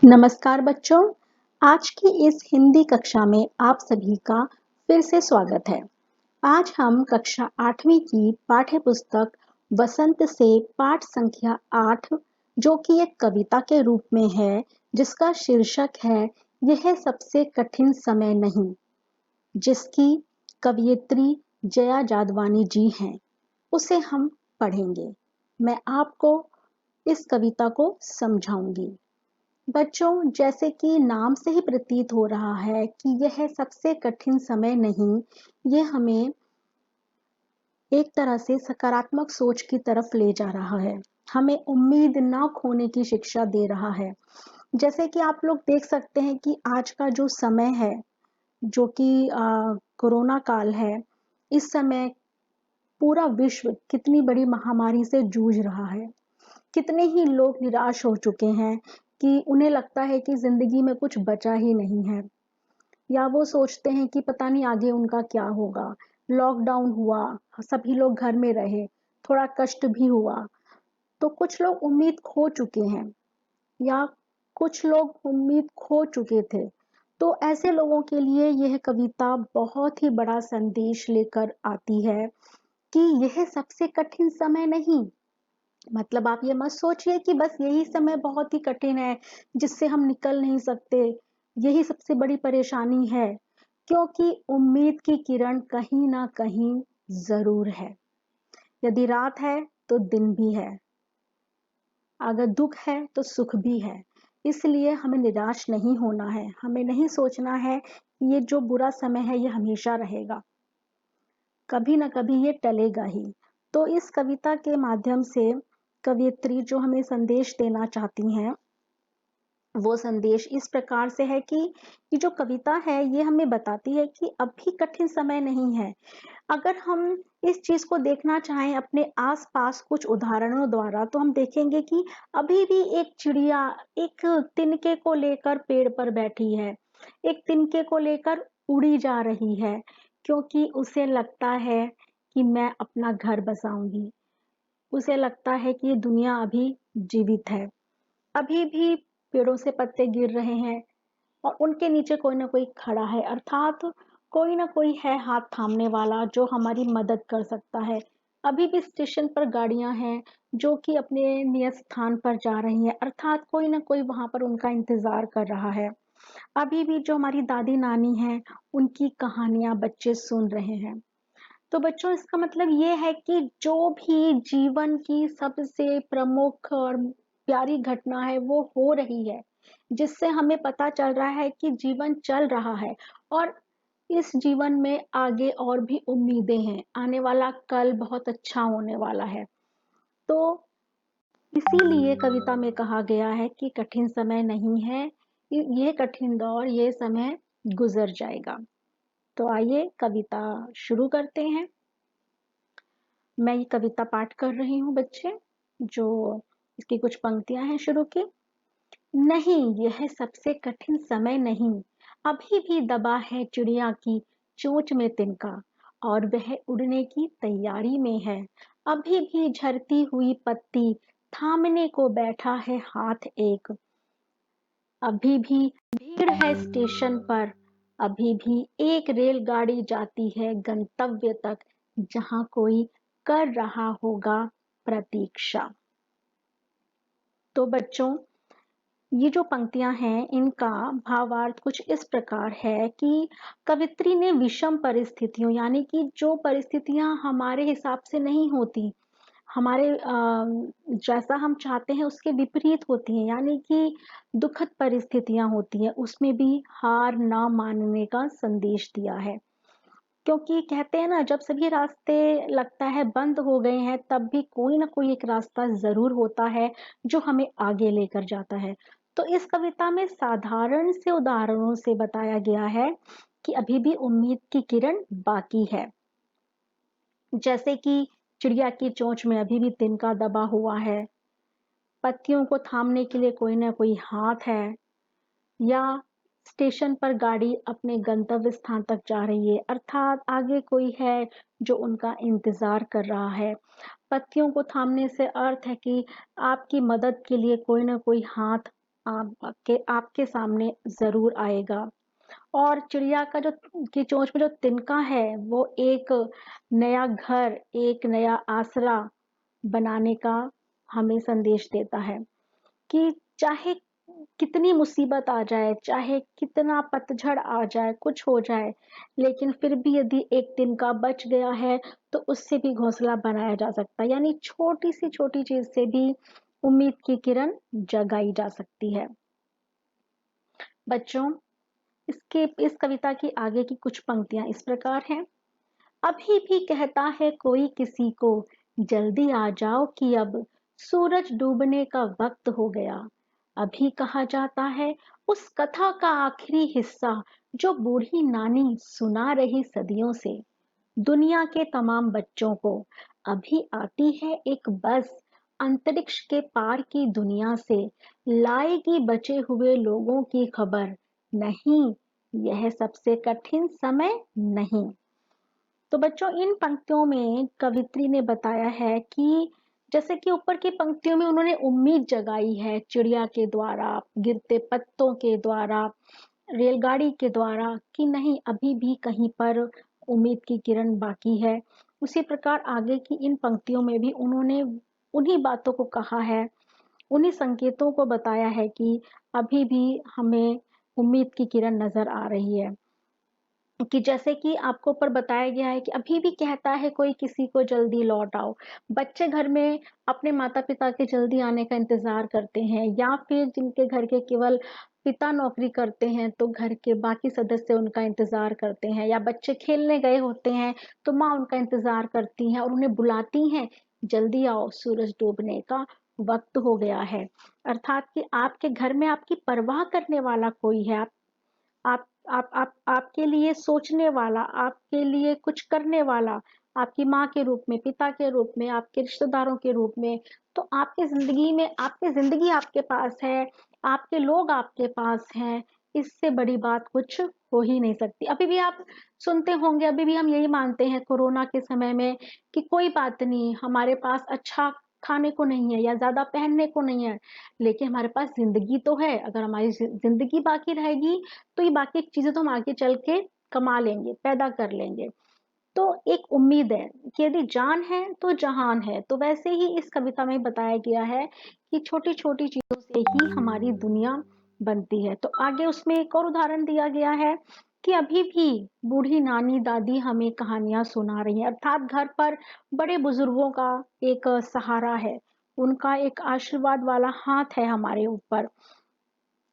नमस्कार बच्चों, आज की इस हिंदी कक्षा में आप सभी का फिर से स्वागत है। आज हम कक्षा 8वीं की पाठ्य पुस्तक वसंत से पाठ संख्या 8 जो कि एक कविता के रूप में है, जिसका शीर्षक है यह सबसे कठिन समय नहीं, जिसकी कवयित्री जया जादवानी जी हैं, उसे हम पढ़ेंगे। मैं आपको इस कविता को समझाऊंगी। बच्चों, जैसे कि नाम से ही प्रतीत हो रहा है कि यह सबसे कठिन समय नहीं, ये हमें एक तरह से सकारात्मक सोच की तरफ ले जा रहा है। हमें उम्मीद ना खोने की शिक्षा दे रहा है। जैसे कि आप लोग देख सकते हैं कि आज का जो समय है, जो कि कोरोना काल है, इस समय पूरा विश्व कितनी बड़ी महामारी से जूझ रहा है। कितने ही लोग निराश हो चुके हैं कि उन्हें लगता है कि जिंदगी में कुछ बचा ही नहीं है, या वो सोचते हैं कि पता नहीं आगे उनका क्या होगा। लॉकडाउन हुआ, सभी लोग घर में रहे, थोड़ा कष्ट भी हुआ, तो कुछ लोग उम्मीद खो चुके हैं या कुछ लोग उम्मीद खो चुके थे। तो ऐसे लोगों के लिए यह कविता बहुत ही बड़ा संदेश लेकर आती है कि यह सबसे कठिन समय नहीं। मतलब आप ये मत सोचिए कि बस यही समय बहुत ही कठिन है, जिससे हम निकल नहीं सकते, यही सबसे बड़ी परेशानी है, क्योंकि उम्मीद की किरण कहीं ना कहीं जरूर है। यदि रात है तो दिन भी है, अगर दुख है तो सुख भी है। इसलिए हमें निराश नहीं होना है, हमें नहीं सोचना है कि ये जो बुरा समय है ये हमेशा रहेगा, कभी ना कभी ये टलेगा ही। तो इस कविता के माध्यम से कवियत्री जो हमें संदेश देना चाहती हैं, वो संदेश इस प्रकार से है कि ये जो कविता है ये हमें बताती है कि अभी कठिन समय नहीं है। अगर हम इस चीज को देखना चाहें अपने आसपास कुछ उदाहरणों द्वारा, तो हम देखेंगे कि अभी भी एक चिड़िया एक तिनके को लेकर पेड़ पर बैठी है, एक तिनके को लेकर उड़ी जा रही है, क्योंकि उसे लगता है कि मैं अपना घर बसाऊंगी। उसे लगता है कि ये दुनिया अभी जीवित है, अभी भी पेड़ों से पत्ते गिर रहे हैं और उनके नीचे कोई ना कोई खड़ा है, अर्थात कोई ना कोई है हाथ थामने वाला जो हमारी मदद कर सकता है। अभी भी स्टेशन पर गाड़ियां हैं जो कि अपने नियत स्थान पर जा रही हैं, अर्थात कोई ना कोई वहां पर उनका इंतजार कर रहा है। अभी भी जो हमारी दादी नानी हैं, उनकी कहानियां बच्चे सुन रहे हैं। तो बच्चों, इसका मतलब ये है कि जो भी जीवन की सबसे प्रमुख और प्यारी घटना है वो हो रही है, जिससे हमें पता चल रहा है कि जीवन चल रहा है और इस जीवन में आगे और भी उम्मीदें हैं, आने वाला कल बहुत अच्छा होने वाला है। तो इसीलिए कविता में कहा गया है कि कठिन समय नहीं है, ये कठिन दौर, ये समय गुजर जाएगा। तो आइए कविता शुरू करते हैं। मैं ये कविता पाठ कर रही हूँ बच्चे, जो इसकी कुछ पंक्तियां हैं शुरू की। नहीं, यह सबसे कठिन समय नहीं, अभी भी दबा है चिड़िया की चोंच में तिनका, और वह उड़ने की तैयारी में है। अभी भी झरती हुई पत्ती थामने को बैठा है हाथ एक। अभी भी भीड़ है स्टेशन पर, अभी भी एक रेलगाड़ी जाती है गंतव्य तक, जहां कोई कर रहा होगा प्रतीक्षा। तो बच्चों, ये जो पंक्तियां हैं इनका भावार्थ कुछ इस प्रकार है कि कवित्री ने विषम परिस्थितियों, यानी कि जो परिस्थितियां हमारे हिसाब से नहीं होती, हमारे जैसा हम चाहते हैं उसके विपरीत होती हैं, यानी कि दुखद परिस्थितियां होती हैं, उसमें भी हार ना मानने का संदेश दिया है। क्योंकि कहते हैं ना, जब सभी रास्ते लगता है बंद हो गए हैं, तब भी कोई ना कोई एक रास्ता जरूर होता है जो हमें आगे लेकर जाता है। तो इस कविता में साधारण से उदाहरणों से बताया गया है कि अभी भी उम्मीद की किरण बाकी है। जैसे कि चिड़िया की चोंच में अभी भी तिनका दबा हुआ है, पत्तियों को थामने के लिए कोई ना कोई हाथ है, या स्टेशन पर गाड़ी अपने गंतव्य स्थान तक जा रही है, अर्थात आगे कोई है जो उनका इंतजार कर रहा है। पत्तियों को थामने से अर्थ है कि आपकी मदद के लिए कोई ना कोई हाथ आपके आपके सामने ज़रूर आएगा। और चिड़िया का जो की चोंच में जो तिनका है वो एक नया घर, एक नया आसरा बनाने का हमें संदेश देता है कि चाहे कितनी मुसीबत आ जाए, चाहे कितना पतझड़ आ जाए, कुछ हो जाए, लेकिन फिर भी यदि एक तिनका बच गया है तो उससे भी घोंसला बनाया जा सकता है। यानी छोटी सी छोटी चीज से भी उम्मीद की किरण जगाई जा सकती है। बच्चों, इसके इस कविता की आगे की कुछ पंक्तियां इस प्रकार हैं। अभी भी कहता है कोई किसी को, जल्दी आ जाओ कि अब सूरज डूबने का वक्त हो गया। अभी कहा जाता है उस कथा का आखिरी हिस्सा जो बूढ़ी नानी सुना रही सदियों से दुनिया के तमाम बच्चों को। अभी आती है एक बस अंतरिक्ष के पार की दुनिया से, लाएगी बचे हुए लोगों की खबर। नहीं, यह सबसे कठिन समय नहीं। तो बच्चों, इन पंक्तियों में कवित्री ने बताया है कि जैसे कि ऊपर की पंक्तियों में उन्होंने उम्मीद जगाई है चिड़िया के द्वारा, गिरते पत्तों के द्वारा, रेलगाड़ी के द्वारा कि नहीं, अभी भी कहीं पर उम्मीद की किरण बाकी है। उसी प्रकार आगे की इन पंक्तियों में भी उन्होंने उन्हीं बातों को कहा है, उन्हीं संकेतों को बताया है कि अभी भी हमें उम्मीद की किरण नजर आ रही है। कि जैसे कि आपको ऊपर बताया गया है कि अभी भी कहता है कोई किसी को, जल्दी लौट आओ। बच्चे घर में अपने माता पिता के जल्दी आने का इंतजार करते हैं, या फिर जिनके घर के केवल पिता नौकरी करते हैं तो घर के बाकी सदस्य उनका इंतजार करते हैं, या बच्चे खेलने गए होते हैं तो माँ उनका इंतजार करती हैं और उन्हें बुलाती हैं, जल्दी आओ सूरज डूबने का वक्त हो गया है। अर्थात कि आपके घर में आपकी परवाह करने वाला कोई है, आप आपके लिए सोचने वाला, आपके लिए कुछ करने वाला, आपकी माँ के रूप में, पिता के रूप में, आपके रिश्तेदारों के रूप में। तो आपकी ज़िंदगी में, आपकी ज़िंदगी आपके पास है, आपके लोग आपके पास हैं, इससे बड़ी बात कुछ हो ही नहीं सकती। अभी भी आप सुनते होंगे, अभी भी हम यही मानते हैं कोरोना के समय में कि कोई बात नहीं, हमारे पास अच्छा खाने को नहीं है या ज़्यादा पहनने को नहीं है, लेकिन हमारे पास ज़िंदगी तो है। अगर हमारी ज़िंदगी बाकी रहेगी तो ये बाकी चीजें तो हम आगे चल के कमा लेंगे, पैदा कर लेंगे। तो एक उम्मीद है कि यदि जान है तो जहान है। तो वैसे ही इस कविता में बताया गया है कि छोटी छोटी चीजों से ही हमारी दुनिया बनती है। तो आगे उसमें एक और उदाहरण दिया गया है कि अभी भी बूढ़ी नानी दादी हमें कहानियां सुना रही हैं। अर्थात घर पर बड़े बुजुर्गों का एक सहारा है, उनका एक आशीर्वाद वाला हाथ है हमारे ऊपर।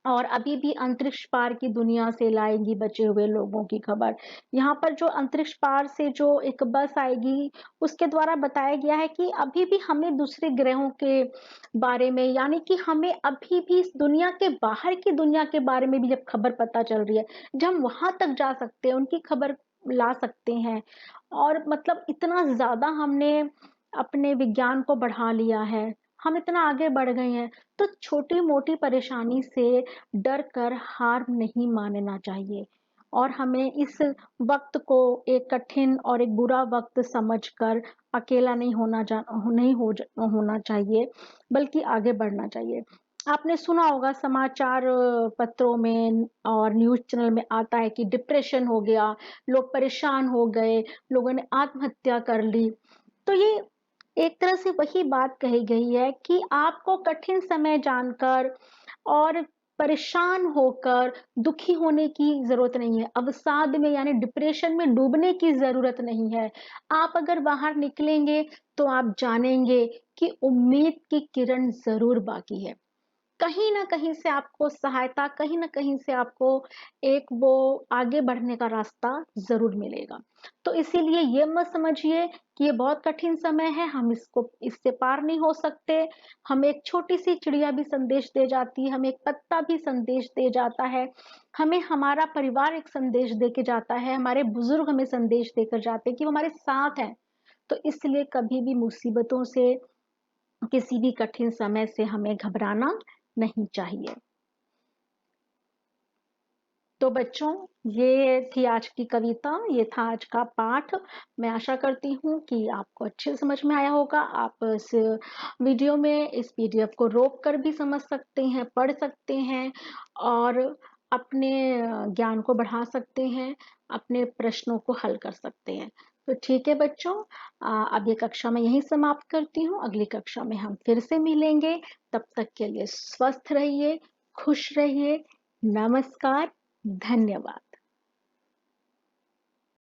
और अभी भी अंतरिक्ष पार की दुनिया से लाएगी बचे हुए लोगों की खबर। यहाँ पर जो अंतरिक्ष पार से जो एक बस आएगी, उसके द्वारा बताया गया है कि अभी भी हमें दूसरे ग्रहों के बारे में, यानी कि हमें अभी भी इस दुनिया के बाहर की दुनिया के बारे में भी जब खबर पता चल रही है, जब हम वहां तक जा सकते हैं, उनकी खबर ला सकते हैं। और मतलब इतना ज्यादा हमने अपने विज्ञान को बढ़ा लिया है, हम इतना आगे बढ़ गए हैं। तो छोटी मोटी परेशानी से डर कर हार नहीं मानना चाहिए, और हमें इस वक्त को एक कठिन और एक बुरा वक्त समझकर अकेला नहीं होना चाहिए, बल्कि आगे बढ़ना चाहिए। आपने सुना होगा समाचार पत्रों में और न्यूज़ चैनल में आता है कि डिप्रेशन हो गया, लोग परेशान हो गए, लोगों ने आत्महत्या कर ली। तो ये एक तरह से वही बात कही गई है कि आपको कठिन समय जानकर और परेशान होकर दुखी होने की जरूरत नहीं है, अवसाद में यानी डिप्रेशन में डूबने की जरूरत नहीं है। आप अगर बाहर निकलेंगे तो आप जानेंगे कि उम्मीद की किरण जरूर बाकी है। कहीं न कहीं से आपको सहायता, कहीं न कहीं से आपको एक वो आगे बढ़ने का रास्ता ज़रूर मिलेगा। तो इसीलिए ये मत समझिए कि ये बहुत कठिन समय है, हम इससे पार नहीं हो सकते। हमें एक छोटी-सी चिड़िया भी संदेश दे जाती है, हमें एक पत्ता भी संदेश दे जाता है, हमें हमारा परिवार एक संदेश दे के जाता है, हमारे बुजुर्ग हमें संदेश देकर जाते हैं कि वो हमारे साथ हैं। तो इसलिए कभी भी मुसीबतों से, किसी भी कठिन समय से हमें घबराना नहीं चाहिए। तो बच्चों, ये थी आज की कविता, ये था आज का पाठ। मैं आशा करती हूँ कि आपको अच्छे से समझ में आया होगा। आप इस वीडियो में इस पीडीएफ को रोक कर भी समझ सकते हैं, पढ़ सकते हैं और अपने ज्ञान को बढ़ा सकते हैं, अपने प्रश्नों को हल कर सकते हैं। तो ठीक है बच्चों, अब ये कक्षा मैं यहीं समाप्त करती हूँ। अगली कक्षा में हम फिर से मिलेंगे। तब तक के लिए स्वस्थ रहिए, खुश रहिए। नमस्कार, धन्यवाद।